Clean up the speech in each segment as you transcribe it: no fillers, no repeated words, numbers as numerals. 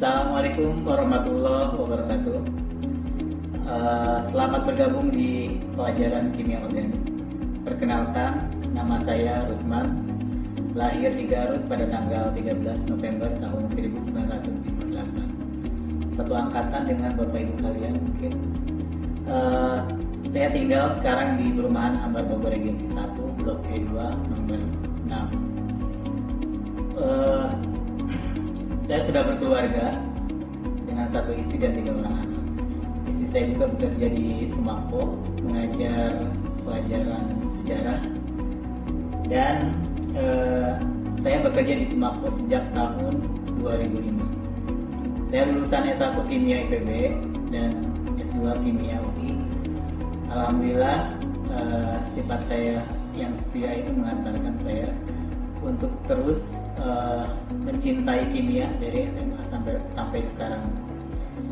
Assalamualaikum warahmatullahi wabarakatuh. Selamat bergabung di pelajaran kimia organik. Perkenalkan, nama saya Rusman, lahir di Garut pada tanggal 13 November tahun 1958. Satu angkatan dengan Bapak Ibu kalian mungkin. Saya tinggal sekarang di perumahan Ambar Bogor Regensi 1, Blok E2, nomor 6. Saya sudah berkeluarga dengan satu istri dan 3 orang anak. Istri saya juga bekerja di Semakpo, mengajar pelajaran sejarah. Dan saya bekerja di Semakpo sejak tahun 2005. Saya lulusan S1 Kimia IPB dan S2 Kimia UI. Alhamdulillah, sifat saya yang setia itu mengantarkan saya untuk terus mencintai kimia dari SMA sampai sekarang.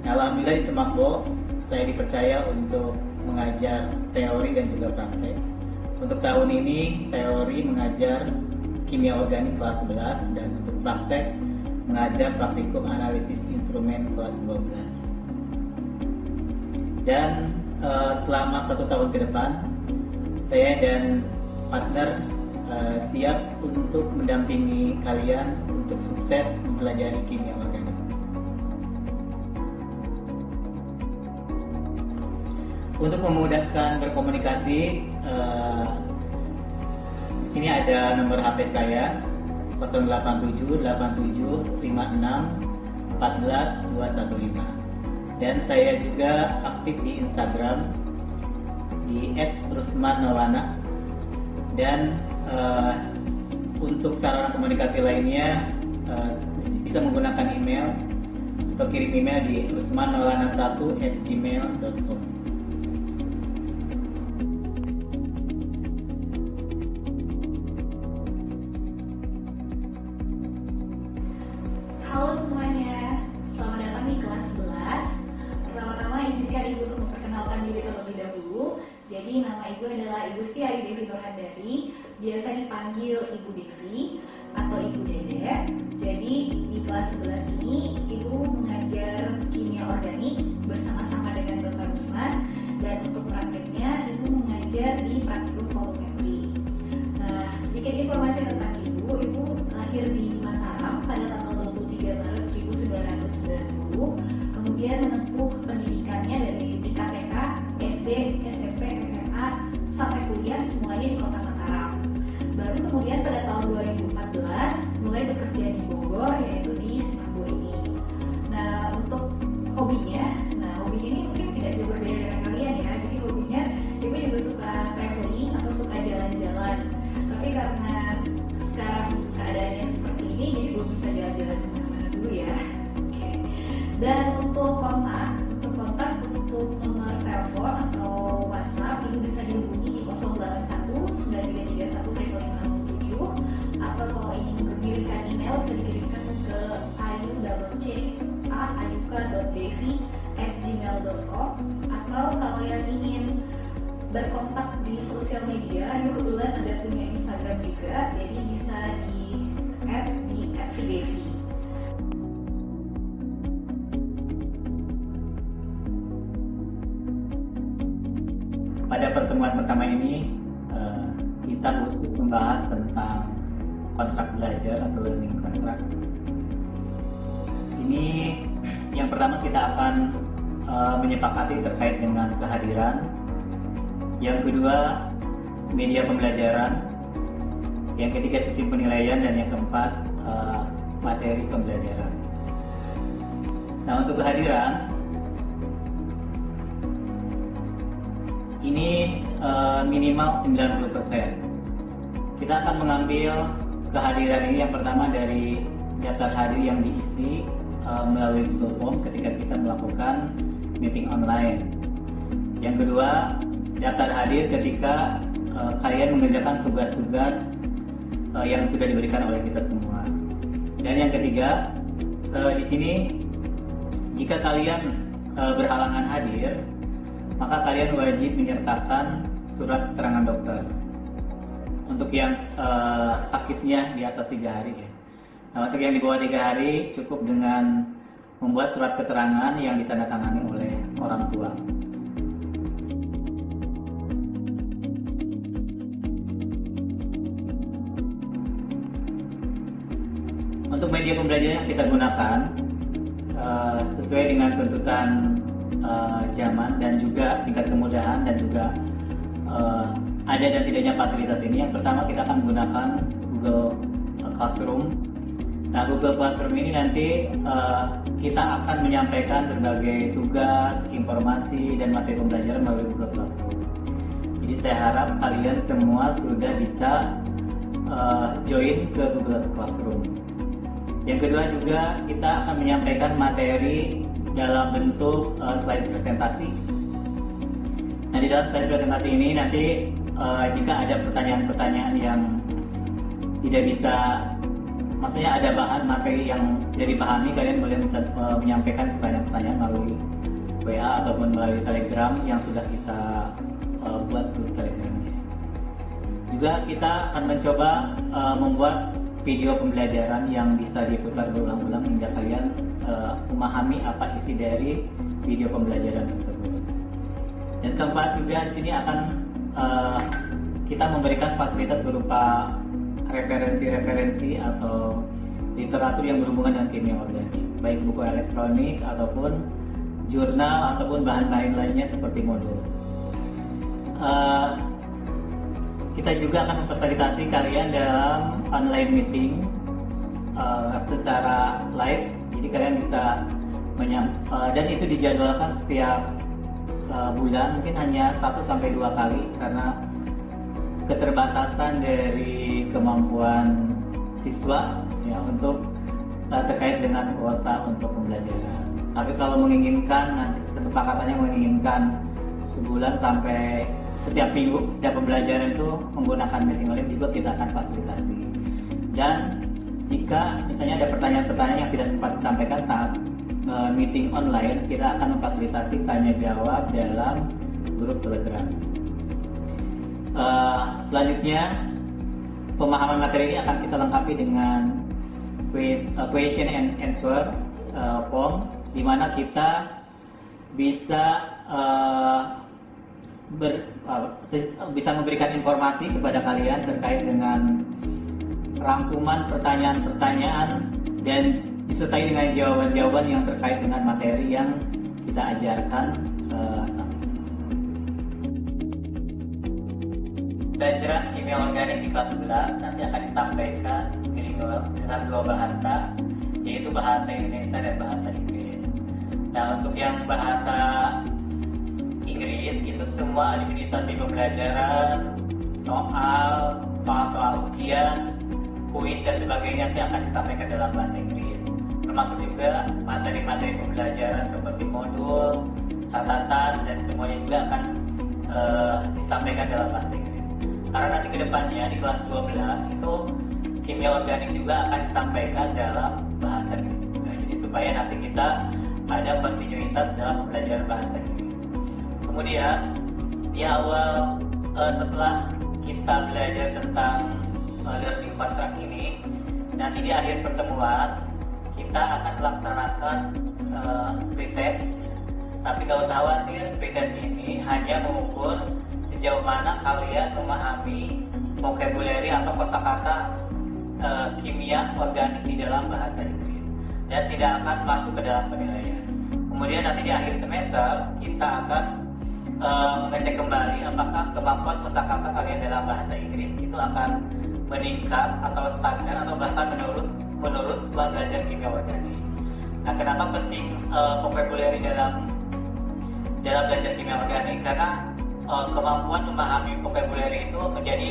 Nah, alhamdulillah di Semakbo saya dipercaya untuk mengajar teori dan juga praktek. Untuk tahun ini teori mengajar kimia organik kelas 11 dan untuk praktek mengajar praktikum analisis instrumen kelas 12. Dan selama 1 tahun ke depan saya dan partner siap untuk mendampingi kalian untuk sukses mempelajari kimia organik. Untuk memudahkan berkomunikasi, sini ada nomor HP saya 087 87 56 14 215, dan saya juga aktif di Instagram di @rusmanmaulana. Dan untuk sarana komunikasi lainnya bisa menggunakan email atau kirim email di rusmanmaulana1@gmail.com. Halo semuanya, selamat datang di kelas 11. Pertama-tama izinkan Ibu untuk memperkenalkan diri terlebih dahulu. Jadi nama Ibu adalah Ibu Siti Ayu Devi Nurhandari, biasa dipanggil Ibu Devi atau Ibu Dede. Jadi di kelas 11 ini Ibu mengajar kimia organik bersama-sama dengan Bapak Rusman, dan untuk prakteknya Ibu mengajar di praktikum volumetri. Nah, sedikit informasi tentang Ibu. Ibu lahir di Mataram pada tanggal 23 Maret 1990. Kemudian menempuh pendidikannya dari tingkat TK, SD, SMP, SMA, sampai kuliah semuanya di Kota Mataram. Baru kemudian pada tahun 2014 mulai bekerja di Bogor, yaitu di Semakbo ini. Nah, untuk hobinya ini mungkin tidak jauh berbeda dengan kalian ya. Jadi hobinya Ibu juga suka traveling atau suka jalan-jalan. Tapi karena sekarang keadaannya seperti ini, jadi belum bisa jalan-jalan kemana-mana dulu ya. Oke. Dan untuk kontak untuk nomor telepon atau WhatsApp Ibu bisa dihubungi di 081 9331 557, atau kalau ingin mengirimkan email bisa dikirimkan ke ayuka.devi@gmail.com, atau kalau yang ingin berkontak di sosial media, Ibu kebetulan ada punya Instagram juga, jadi bisa di @videvi. Pada pertemuan pertama ini kita khusus membahas tentang kontrak belajar atau learning contract. Ini yang pertama kita akan menyepakati terkait dengan kehadiran. Yang kedua, media pembelajaran. Yang ketiga, sistem penilaian. Dan yang keempat, materi pembelajaran. Nah, untuk kehadiran ini minimal 90%. Kita akan mengambil kehadiran ini yang pertama dari daftar hadir yang diisi melalui Google Form ketika kita melakukan meeting online. Yang kedua, daftar hadir ketika kalian mengerjakan tugas-tugas yang sudah diberikan oleh kita semua. Dan yang ketiga, di sini jika kalian berhalangan hadir, maka kalian wajib menyertakan surat keterangan dokter. Untuk yang sakitnya di atas 3 hari ya. Nah, untuk yang di bawah 3 hari cukup dengan membuat surat keterangan yang ditandatangani oleh orang tua. Untuk media pembelajaran yang kita gunakan sesuai dengan tuntutan zaman dan juga tingkat kemudahan dan juga ada dan tidaknya fasilitas ini. Yang pertama kita akan menggunakan Google Classroom. Nah, Google Classroom ini nanti kita akan menyampaikan berbagai tugas, informasi, dan materi pembelajaran melalui Google Classroom. Jadi saya harap kalian semua sudah bisa join ke Google Classroom. Yang kedua juga kita akan menyampaikan materi dalam bentuk slide presentasi. Nah, di dalam slide presentasi ini nanti jika ada pertanyaan-pertanyaan yang tidak bisa, maksudnya ada bahan materi yang tidak dipahami, kalian boleh menyampaikan pertanyaan-pertanyaan melalui WA ataupun melalui Telegram yang sudah kita buat di Telegramnya. Juga kita akan mencoba membuat video pembelajaran yang bisa diputar berulang-ulang hingga kalian memahami apa isi dari video pembelajaran tersebut. Dan keempat juga di sini akan kita memberikan fasilitas berupa referensi-referensi atau literatur yang berhubungan dengan kimia organik, baik buku elektronik ataupun jurnal ataupun bahan lainnya seperti modul. Kita juga akan memfasilitasi kalian dalam online meeting secara live, jadi kalian bisa dan itu dijadwalkan setiap bulan, mungkin hanya 1-2 kali karena keterbatasan dari kemampuan siswa ya untuk terkait dengan kuota untuk pembelajaran. Tapi kalau menginginkan, nanti kesepakatannya menginginkan sebulan sampai setiap minggu setiap pembelajaran itu menggunakan meeting online juga kita akan fasilitasi. Dan jika misalnya ada pertanyaan-pertanyaan yang tidak sempat disampaikan saat meeting online, kita akan memfasilitasi tanya jawab dalam grup Telegram. Selanjutnya pemahaman materi ini akan kita lengkapi dengan question and answer form, di mana kita bisa bisa memberikan informasi kepada kalian terkait dengan rangkuman pertanyaan-pertanyaan dan disertai dengan jawaban-jawaban yang terkait dengan materi yang kita ajarkan. Pelajaran kimia organik di kelas 11 nanti akan disampaikan dengan 2 bahasa, yaitu bahasa Indonesia dan bahasa Inggris. Nah, untuk yang bahasa Inggris itu semua administrasi pembelajaran, soal ujian, kuis dan sebagainya nanti akan disampaikan dalam bahasa Inggris. Termasuk juga materi-materi pembelajaran seperti modul, catatan dan semuanya juga akan disampaikan dalam bahasa Inggris. Karena nanti kedepannya di kelas 12 itu kimia organik juga akan disampaikan dalam bahasa Inggris juga. Jadi supaya nanti kita ada kontinuitas dalam pembelajaran bahasa Inggris. Kemudian di awal setelah kita belajar tentang learning contract ini, nanti di akhir pertemuan kita akan melaksanakan pretest. Tapi gak usah khawatir, pretest ini hanya mengukur sejauh mana kalian memahami vocabulary atau kosakata kimia organik di dalam bahasa Inggris dan tidak akan masuk ke dalam penilaian. Kemudian nanti di akhir semester kita akan mengecek kembali apakah kemampuan kosakata kalian dalam bahasa Inggris itu akan meningkat atau stagnan atau bahkan menurut setelah belajar kimia organik. Nah, kenapa penting vocabulary dalam belajar kimia organik? Karena kemampuan memahami vocabulary itu menjadi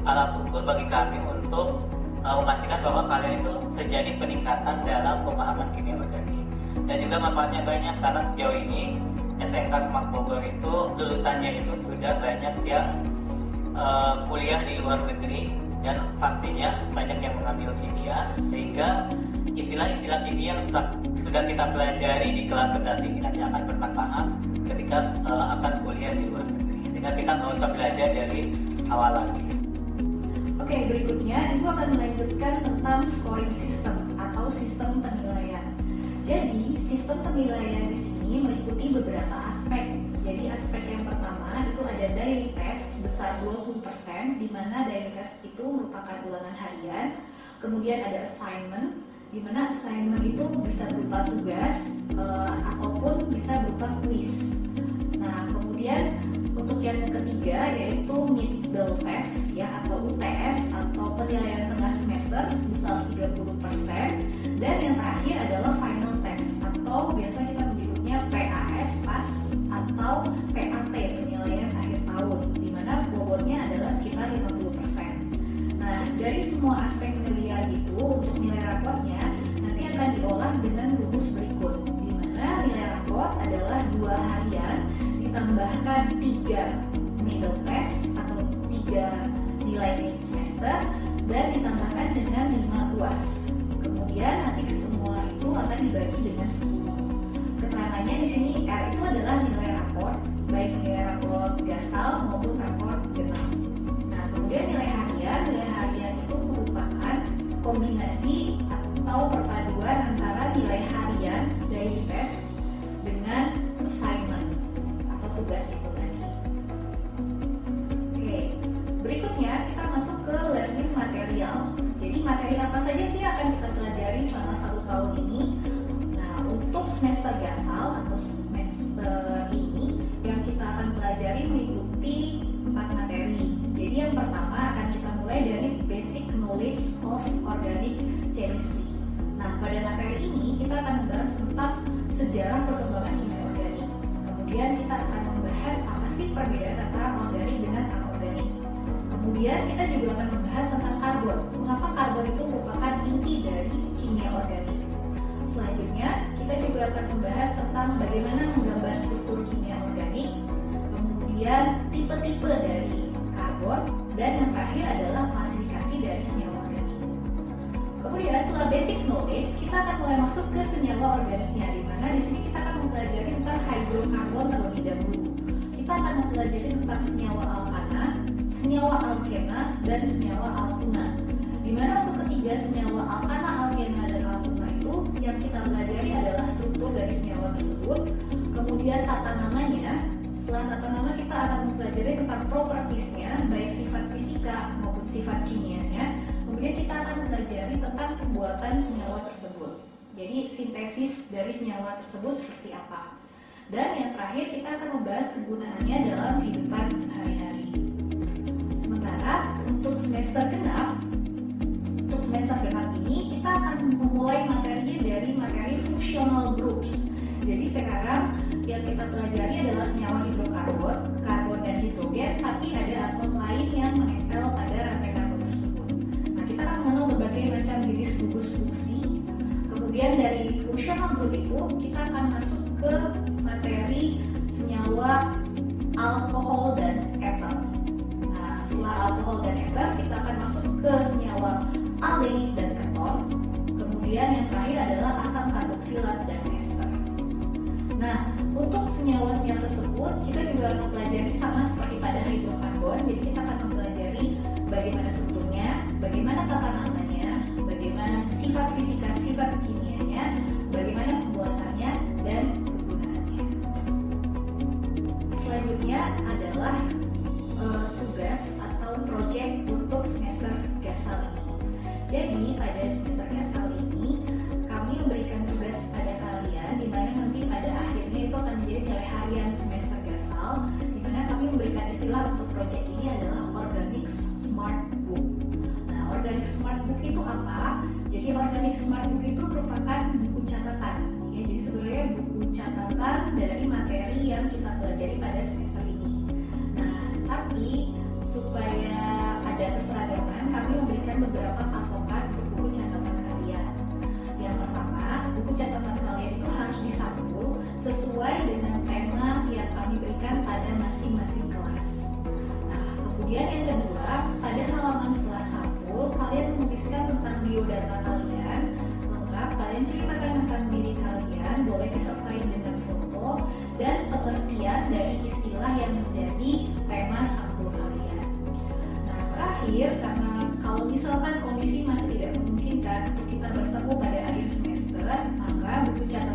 alat ukur bagi kami untuk memastikan bahwa kalian itu terjadi peningkatan dalam pemahaman kimia organik. Dan juga manfaatnya banyak karena sejauh ini SMK Semak Bogor itu lulusannya itu sudah banyak yang kuliah di luar negeri dan pastinya banyak yang mengambil kimia, sehingga istilah-istilah kimia yang sudah kita pelajari di kelas 11 ini nanti akan bermanfaat ketika akan kuliah di luar negeri, sehingga kita nggak usah belajar dari awal lagi. Oke, berikutnya Ibu akan melanjutkan tentang scoring system atau sistem penilaian. Jadi, sistem penilaian di sini meliputi beberapa aspek. Jadi, aspek yang pertama itu ada daily test sebesar 20%, di mana daily test itu merupakan ulangan harian. Kemudian ada assignment, di mana assignment itu bisa berupa tugas ataupun bisa berupa kuis. Nah, kemudian untuk yang ketiga yaitu middle test ya, atau UTS atau penilaian tengah semester sebesar 30%, dan yang terakhir adalah final test atau biasa kita menyebutnya PAS atau PAT, penilaian akhir tahun, di mana bobotnya adalah sekitar 50%. Nah, dari semua aspek penilaian itu untuk nilai raportnya nanti akan diolah dengan rumus berikut, di mana nilai raport adalah 2 harian ditambahkan 3 middle test atau 3 nilai mid semester dan ditambahkan dengan 5 UAS. Kemudian nanti semua itu akan dibagi dengan 10. Keterangannya di sini R itu adalah nilai raport, baik nilai raport gasal maupun raport genap. Nah, kemudian nilai harian itu merupakan kombinasi atau perpaduan antara nilai harian daily test dengan assignment atau tugas itu tadi. Oke, berikutnya kita masuk ke learning material. Jadi materi apa saja sih yang akan kita pelajari selama 1 tahun ini? Nah, untuk semester gasal atau semester ini yang kita akan pelajari meliputi 4 materi. Jadi yang pertama akan kita mulai dari basic knowledge of organic chemistry. Nah, pada materi ini kita akan membahas tentang sejarah perkembangan kimia organik. Kemudian kita akan membahas apa sih perbedaan antara organik dengan anorganik. Kemudian kita juga akan membahas tentang karbon. Mengapa karbon itu merupakan inti dari kimia organik. Selanjutnya, kita juga akan membahas tentang bagaimana menggambar struktur kimia organik, kemudian tipe-tipe dari karbon, dan yang terakhir adalah klasifikasi dari senyawa organik. Kemudian setelah basic knowledge, kita akan mulai masuk ke senyawa organiknya, di mana di sini kita akan mempelajari tentang hidrokarbon terlebih dahulu. Kita akan mempelajari tentang senyawa alkana, senyawa alkena, dan senyawa alkuna. Di mana untuk ketiga senyawa alkana, alkena, dan alkuna itu yang kita pelajari adalah struktur dari senyawa tersebut, kemudian tata namanya. Setelah tata nama kita akan mempelajari tentang propertiesnya, baik sifat fisika maupun sifat kimianya. Kemudian kita akan mempelajari tentang pembuatan senyawa tersebut. Jadi sintesis dari senyawa tersebut seperti apa. Dan yang terakhir kita akan membahas kegunaannya dalam kehidupan sehari-hari. Sementara untuk semester genap ini kita akan memulai materinya dari materi functional groups. Jadi sekarang yang kita pelajari adalah senyawa hidrokarbon, karbon dan hidrogen, tapi ada atom lain yang menempel pada rantai karbon tersebut. Nah, kita akan mengenal berbagai macam jenis gugus fungsi. Kemudian dari functional group itu kita akan masuk ke materi senyawa alkohol dan ether. Nah, setelah alkohol dan ether kita akan masuk ke senyawa aldehyde dan keton. Kemudian yang terakhir adalah asam karboksilat dan ester. Nah, untuk senyawa-senyawa tersebut kita juga akan mempelajari sama seperti pada hidrokarbon. Jadi kita akan mempelajari bagaimana strukturnya, bagaimana tata namanya, bagaimana sifat fisika, sifat kimianya, bagaimana pembuatannya, dan kegunaannya. Selanjutnya adalah tugas atau project untuk semester gasal ini. Jadi pada semester gasal ini kami memberikan tugas pada kalian, di mana nanti pada akhirnya itu akan menjadi nilai harian semester gasal, di mana kami memberikan istilah untuk project ini adalah organic smart book. Nah, organic smart book itu apa? Jadi organic smart book itu merupakan buku catatan. Ya, jadi sebenarnya buku catatan dari materi yang kita pelajari pada semester ini. Nah, tapi supaya ada keseragaman, kami memberikan beberapa patokan untuk buku catatan kalian. Yang pertama, buku catatan kalian itu harus disampul sesuai dengan tema yang kami berikan pada masing-masing kelas. Nah, kemudian yang kedua, pada halaman setelah sampul, kalian menuliskan tentang biodata kalian lengkap, kalian ceritakan tentang diri kalian, boleh disertai dengan foto dan pengertian dari istilah yang menjadi tema sampul kalian. Nah, terakhir, karena kalau misalkan kondisi masih tidak memungkinkan untuk kita bertemu pada akhir semester, maka buku catatan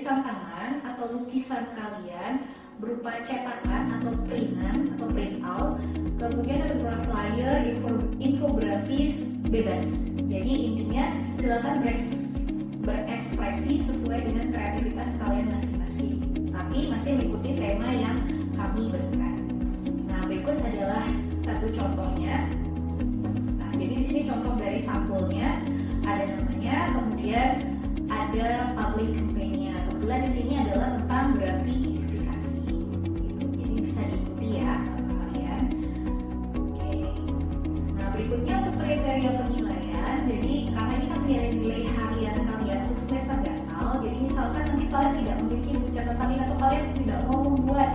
tulisan tangan atau lukisan kalian berupa cetakan atau printan atau print out, kemudian ada beberapa flyer, infografis bebas. Jadi intinya silakan berekspresi sesuai dengan kreativitas kalian masing-masing, tapi masih mengikuti tema yang kami berikan. Nah, berikut adalah satu contohnya. Nah, jadi di sini contoh dari sampulnya, ada namanya, kemudian ada public campaign-nya. Kebetulan di sini adalah tentang gratifikasi. Jadi bisa diikuti ya sama kalian. Oke. Nah, berikutnya untuk kriteria penilaian. Jadi karena ini kan nilai harian kalian untuk semester dasar. Jadi misalkan nanti kalian tidak memiliki buku catatan ini atau kalian tidak mau membuat,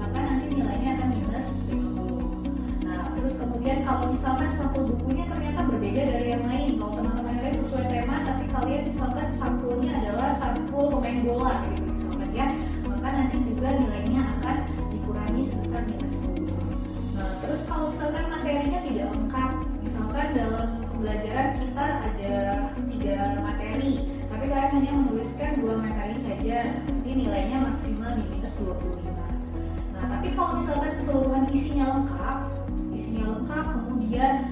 maka nanti nilainya akan minus 50. Nah, terus kemudian kalau misalkan sampul bukunya ternyata berbeda dari yang lain, kalau teman-teman kalian sesuai tema, tapi kalian misalkan sampulnya adalah sampul pemain bola gitu misalkan ya, maka nanti juga nilainya akan dikurangi sebesar minus 10. Nah, terus kalau misalkan materinya tidak lengkap, misalkan dalam pembelajaran kita ada 3 materi, tapi kalian hanya menuliskan 2 materi saja, nanti nilainya maksimal di minus 25. Nah, tapi kalau misalkan keseluruhan isinya lengkap, kemudian